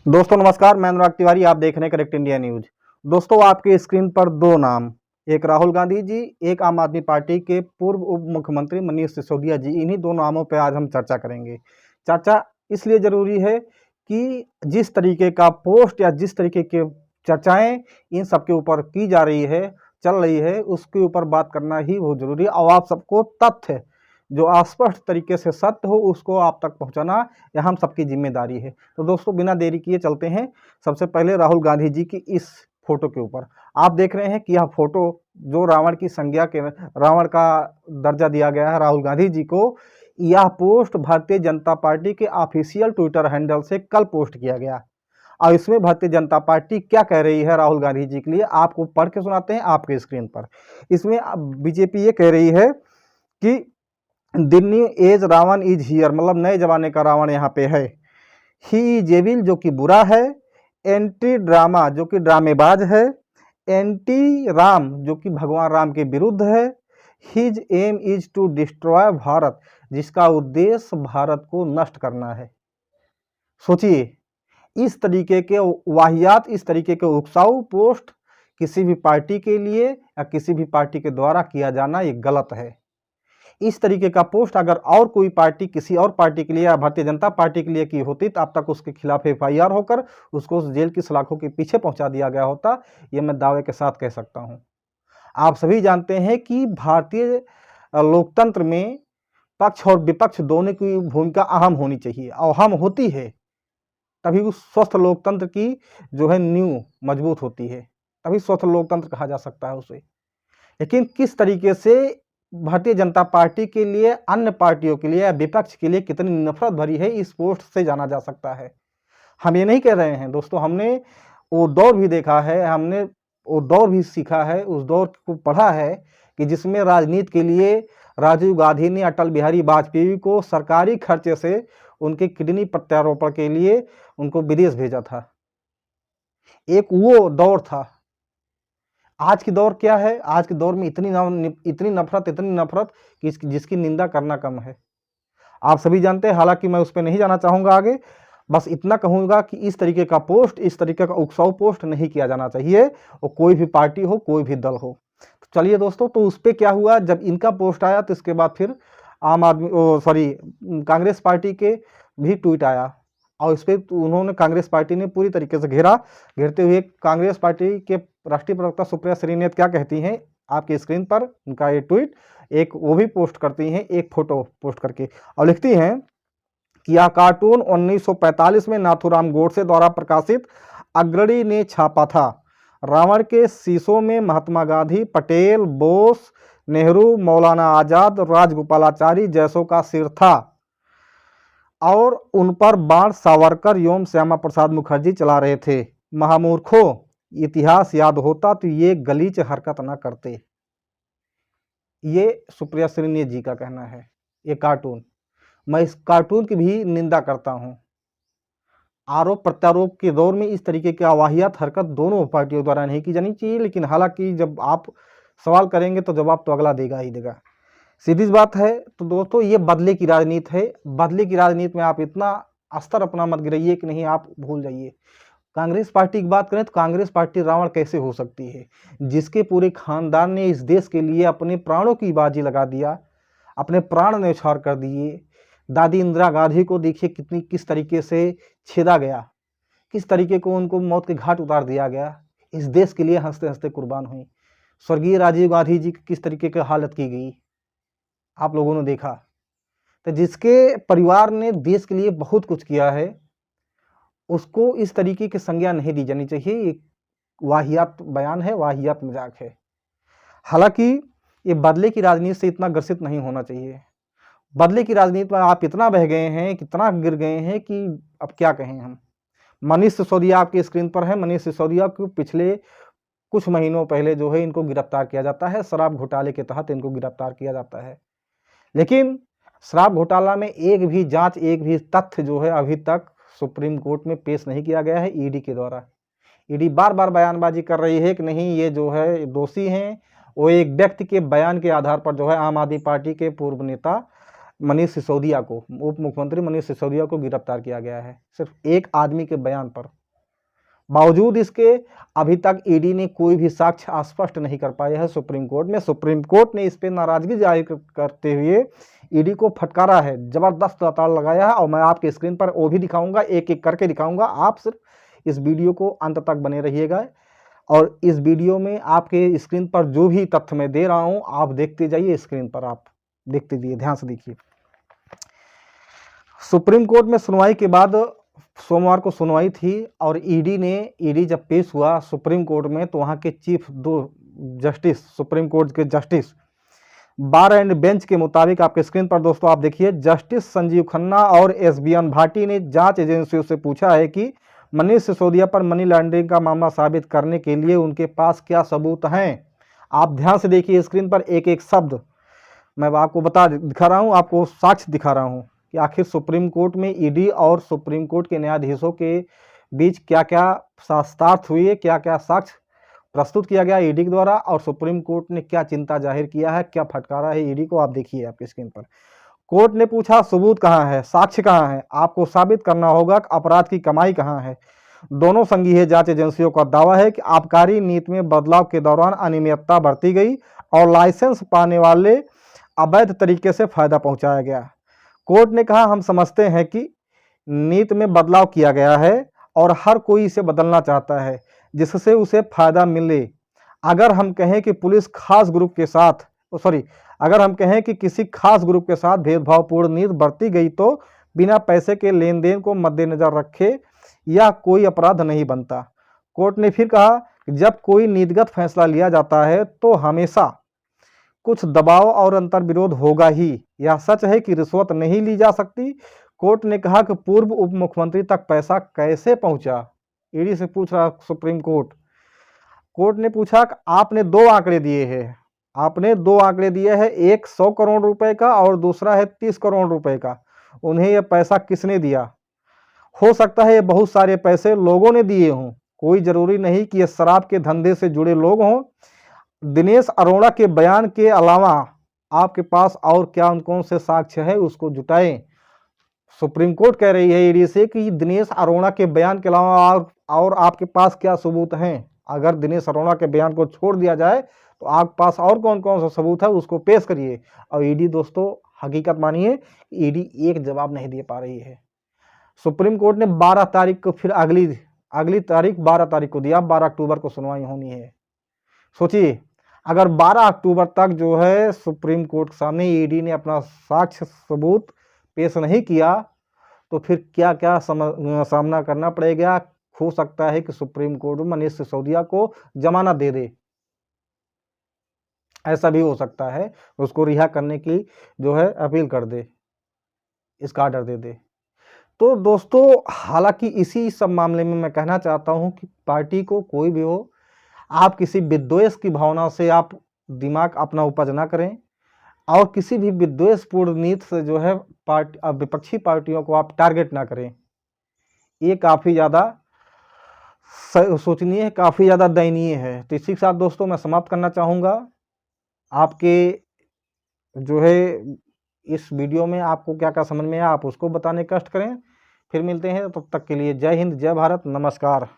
दोस्तों नमस्कार, मैं अनुराग तिवारी। आप देख रहे हैं करेक्ट इंडिया न्यूज। दोस्तों आपके स्क्रीन पर दो नाम, एक राहुल गांधी जी, एक आम आदमी पार्टी के पूर्व उप मुख्यमंत्री मनीष सिसोदिया जी। इन्हीं दो नामों पर आज हम चर्चा करेंगे। चर्चा इसलिए जरूरी है कि जिस तरीके का पोस्ट या जिस तरीके के चर्चाएं इन सबके ऊपर की जा रही है, चल रही है, उसके ऊपर बात करना ही बहुत जरूरी है। और आप सबको तथ्य जो अस्पष्ट तरीके से सत्य हो उसको आप तक पहुंचाना यह हम सबकी जिम्मेदारी है। तो दोस्तों बिना देरी किए चलते हैं सबसे पहले राहुल गांधी जी की इस फोटो के ऊपर। आप देख रहे हैं कि यह फोटो जो रावण की संज्ञा के रावण का दर्जा दिया गया है राहुल गांधी जी को, यह पोस्ट भारतीय जनता पार्टी के ऑफिशियल ट्विटर हैंडल से कल पोस्ट किया गया। और इसमें भारतीय जनता पार्टी क्या कह रही है राहुल गांधी जी के लिए, आपको पढ़ के सुनाते हैं आपके स्क्रीन पर। इसमें बीजेपी ये कह रही है कि the new age Ravan is here, मतलब नए जमाने का रावण यहाँ पे है। ही इज एविल जो कि बुरा है, एंटी ड्रामा जो कि ड्रामेबाज है, एंटी राम जो कि भगवान राम के विरुद्ध है, his aim is to destroy Bharat जिसका उद्देश्य भारत को नष्ट करना है। सोचिए, इस तरीके के वाहियात, इस तरीके के उकसाऊ पोस्ट किसी भी पार्टी के लिए या किसी भी पार्टी के द्वारा किया जाना ये गलत है। इस तरीके का पोस्ट अगर और कोई पार्टी किसी और पार्टी के लिए या भारतीय जनता पार्टी के लिए की होती तो अब तक उसके खिलाफ एफआईआर होकर उसको उस जेल की सलाखों के पीछे पहुंचा दिया गया होता। ये मैं दावे के साथ कह सकता हूं। आप सभी जानते हैं कि भारतीय लोकतंत्र में पक्ष और विपक्ष दोनों की भूमिका अहम होनी चाहिए और अहम होती है, तभी उस स्वस्थ लोकतंत्र की जो है नींव मजबूत होती है, तभी स्वस्थ लोकतंत्र कहा जा सकता है उसे। लेकिन किस तरीके से भारतीय जनता पार्टी के लिए अन्य पार्टियों के लिए या विपक्ष के लिए कितनी नफरत भरी है इस पोस्ट से जाना जा सकता है। हम ये नहीं कह रहे हैं दोस्तों, हमने वो दौर भी देखा है, हमने वो दौर भी सीखा है, उस दौर को पढ़ा है कि जिसमें राजनीति के लिए राजीव गांधी ने अटल बिहारी वाजपेयी को सरकारी खर्चे से उनके किडनी प्रत्यारोपण के लिए उनको विदेश भेजा था। एक वो दौर था। आज की दौर क्या है? आज के दौर में इतनी नफरत कि जिसकी निंदा करना कम है। आप सभी जानते हैं, हालांकि मैं उस पर नहीं जाना चाहूंगा आगे। बस इतना कहूंगा कि इस तरीके का पोस्ट, इस तरीके का उकसाऊ पोस्ट नहीं किया जाना चाहिए, वो कोई भी पार्टी हो, कोई भी दल हो। तो चलिए दोस्तों, तो उस पर क्या हुआ, जब इनका पोस्ट आया तो इसके बाद फिर आम आदमी कांग्रेस पार्टी के भी ट्वीट आया और इस पर उन्होंने कांग्रेस पार्टी ने पूरी तरीके से घेरते हुए कांग्रेस पार्टी के राष्ट्रीय प्रवक्ता सुप्रिया श्रीनेत क्या कहती हैं, आपके स्क्रीन पर उनका ये ट्वीट, एक वो भी पोस्ट करती हैं, एक फोटो पोस्ट करके, और लिखती हैं कि यह कार्टून 1945 में नाथूराम गोडसे द्वारा प्रकाशित अग्रणी ने छापा था। रावण के शीशों में महात्मा गांधी, पटेल, बोस, नेहरू, मौलाना आजाद, राजगोपालाचारी जैसों का सिर था और उन पर बाण सावरकर एवं श्यामा प्रसाद मुखर्जी चला रहे थे। महामूर्खों, इतिहास याद होता तो ये गलीच हरकत ना करते। ये सुप्रिया श्रीनेत जी का कहना है। ये कार्टून, मैं इस कार्टून की भी निंदा करता हूं। आरोप प्रत्यारोप के दौर में इस तरीके की अवाहियात हरकत दोनों पार्टियों द्वारा नहीं की जानी चाहिए, लेकिन हालांकि जब आप सवाल करेंगे तो जवाब तो अगला देगा ही देगा, सीधी बात है। तो दोस्तों ये बदले की राजनीति है। बदले की राजनीति में आप इतना अस्तर अपना मत गिराइए कि नहीं आप भूल जाइए। कांग्रेस पार्टी की बात करें तो कांग्रेस पार्टी रावण कैसे हो सकती है, जिसके पूरे खानदान ने इस देश के लिए अपने प्राणों की बाजी लगा दिया, अपने प्राण न्यौछावर कर दिए। दादी इंदिरा गांधी को देखिए किस तरीके से छेदा गया, किस तरीके को उनको मौत के घाट उतार दिया गया, इस देश के लिए हंसते हंसते कुर्बान हुई। स्वर्गीय राजीव गांधी जी की किस तरीके की हालत की गई आप लोगों ने देखा। तो जिसके परिवार ने देश के लिए बहुत कुछ किया है उसको इस तरीके की संज्ञा नहीं दी जानी चाहिए। ये वाहियात बयान है, वाहियात मजाक है। हालांकि ये बदले की राजनीति से इतना ग्रसित नहीं होना चाहिए। बदले की राजनीति में आप इतना बह गए हैं, कितना गिर गए हैं कि अब क्या कहें हम। मनीष सिसोदिया आपकी स्क्रीन पर है। मनीष सिसोदिया को पिछले कुछ महीनों पहले जो है इनको गिरफ्तार किया जाता है, शराब घोटाले के तहत इनको गिरफ्तार किया जाता है। लेकिन शराब घोटाला में एक भी जांच, एक भी तथ्य जो है अभी तक सुप्रीम कोर्ट में पेश नहीं किया गया है ईडी के द्वारा। ईडी बार बार बयानबाजी कर रही है कि नहीं ये जो है दोषी हैं। वो एक व्यक्ति के बयान के आधार पर जो है आम आदमी पार्टी के पूर्व नेता मनीष सिसोदिया को, उप मुख्यमंत्री मनीष सिसोदिया को गिरफ्तार किया गया है सिर्फ एक आदमी के बयान पर। बावजूद इसके अभी तक ईडी ने कोई भी साक्ष्य स्पष्ट नहीं कर पाया है सुप्रीम कोर्ट में। सुप्रीम कोर्ट ने इस पर नाराजगी जाहिर करते हुए ईडी को फटकारा है, जबरदस्त ताड़ लगाया है। और मैं आपके स्क्रीन पर वो भी दिखाऊंगा, एक एक करके दिखाऊंगा। आप सिर्फ इस वीडियो को अंत तक बने रहिएगा और इस वीडियो में आपके स्क्रीन पर जो भी तथ्य मैं दे रहा हूं आप देखते जाइए, स्क्रीन पर आप देखते जाइए, ध्यान से देखिए। सुप्रीम कोर्ट में सुनवाई के बाद सोमवार को सुनवाई थी और ईडी जब पेश हुआ सुप्रीम कोर्ट में तो वहाँ के चीफ दो जस्टिस, सुप्रीम कोर्ट के जस्टिस बार एंड बेंच के मुताबिक आपके स्क्रीन पर दोस्तों आप देखिए, जस्टिस संजीव खन्ना और एसबीएन भाटी ने जांच एजेंसियों से पूछा है कि मनीष सिसोदिया पर मनी लॉन्ड्रिंग का मामला साबित करने के लिए उनके पास क्या सबूत हैं। आप ध्यान से देखिए स्क्रीन पर एक एक शब्द मैं आपको दिखा रहा हूँ, आपको साक्ष्य दिखा रहा हूँ कि आखिर सुप्रीम कोर्ट में ईडी और सुप्रीम कोर्ट के न्यायाधीशों के बीच क्या क्या शास्त्रार्थ हुए, क्या क्या साक्ष्य प्रस्तुत किया गया ईडी के द्वारा और सुप्रीम कोर्ट ने क्या चिंता जाहिर किया है, क्या फटकारा है ईडी को। आप देखिए आपकी स्क्रीन पर। कोर्ट ने पूछा सबूत कहाँ है, साक्ष्य कहाँ है, आपको साबित करना होगा कि अपराध की कमाई कहाँ है। दोनों संघीय जांच एजेंसियों का दावा है कि आबकारी नीति में बदलाव के दौरान अनियमितता बरती गई और लाइसेंस पाने वाले अवैध तरीके से फायदा पहुंचाया गया। कोर्ट ने कहा हम समझते हैं कि नीति में बदलाव किया गया है और हर कोई इसे बदलना चाहता है जिससे उसे फायदा मिले। अगर हम कहें कि किसी खास ग्रुप के साथ भेदभावपूर्ण नीति बरती गई तो बिना पैसे के लेन देन को मद्देनजर रखे यह कोई अपराध नहीं बनता। कोर्ट ने फिर कहा कि जब कोई नीतिगत फैसला लिया जाता है तो हमेशा कुछ दबाव और अंतर्विरोध होगा ही। यह सच है कि रिश्वत नहीं ली जा सकती। कोर्ट ने कहा कि पूर्व उप मुख्यमंत्री तक पैसा कैसे पहुंचा, ईडी से पूछ रहा सुप्रीम कोर्ट। कोर्ट ने पूछा कि आपने दो आंकड़े दिए हैं, एक 100 करोड़ रुपए का और दूसरा है 30 करोड़ रुपए का। उन्हें यह पैसा किसने दिया? हो सकता है ये बहुत सारे पैसे लोगों ने दिए हों, कोई जरूरी नहीं कि ये शराब के धंधे से जुड़े लोग हों। दिनेश अरोड़ा के बयान के अलावा आपके पास और क्या कौन से साक्ष्य है उसको जुटाएं। सुप्रीम कोर्ट कह रही है ईडी से कि दिनेश अरोड़ा के बयान के अलावा और आपके पास क्या सबूत हैं। अगर दिनेश अरोड़ा के बयान को छोड़ दिया जाए तो आपके पास और कौन कौन सा सबूत है उसको पेश करिए। और ईडी दोस्तों हकीकत मानिए, ईडी एक जवाब नहीं दे पा रही है। सुप्रीम कोर्ट ने 12 तारीख को फिर अगली तारीख 12 तारीख को दिया, 12 अक्टूबर को सुनवाई होनी है। सोचिए अगर 12 अक्टूबर तक जो है सुप्रीम कोर्ट के सामने ईडी ने अपना साक्ष्य सबूत पेश नहीं किया तो फिर क्या क्या सामना करना पड़ेगा। हो सकता है कि सुप्रीम कोर्ट मनीष सिसोदिया को जमानत दे दे, ऐसा भी हो सकता है, उसको रिहा करने की जो है अपील कर दे, इसका आर्डर दे दे। तो दोस्तों हालांकि इसी सब मामले में मैं कहना चाहता हूं कि पार्टी को कोई भी हो, आप किसी विद्वेष की भावना से आप दिमाग अपना उपज ना करें और किसी भी विद्वेषपूर्ण नीति से जो है विपक्षी पार्टियों को आप टारगेट ना करें। ये काफ़ी ज़्यादा सोचनीय है, काफ़ी ज़्यादा दयनीय है। तो इसी के साथ दोस्तों मैं समाप्त करना चाहूँगा। आपके जो है इस वीडियो में आपको क्या क्या समझ में आया आप उसको बताने का कष्ट करें। फिर मिलते हैं, तब तक के लिए जय हिंद, जय भारत, नमस्कार।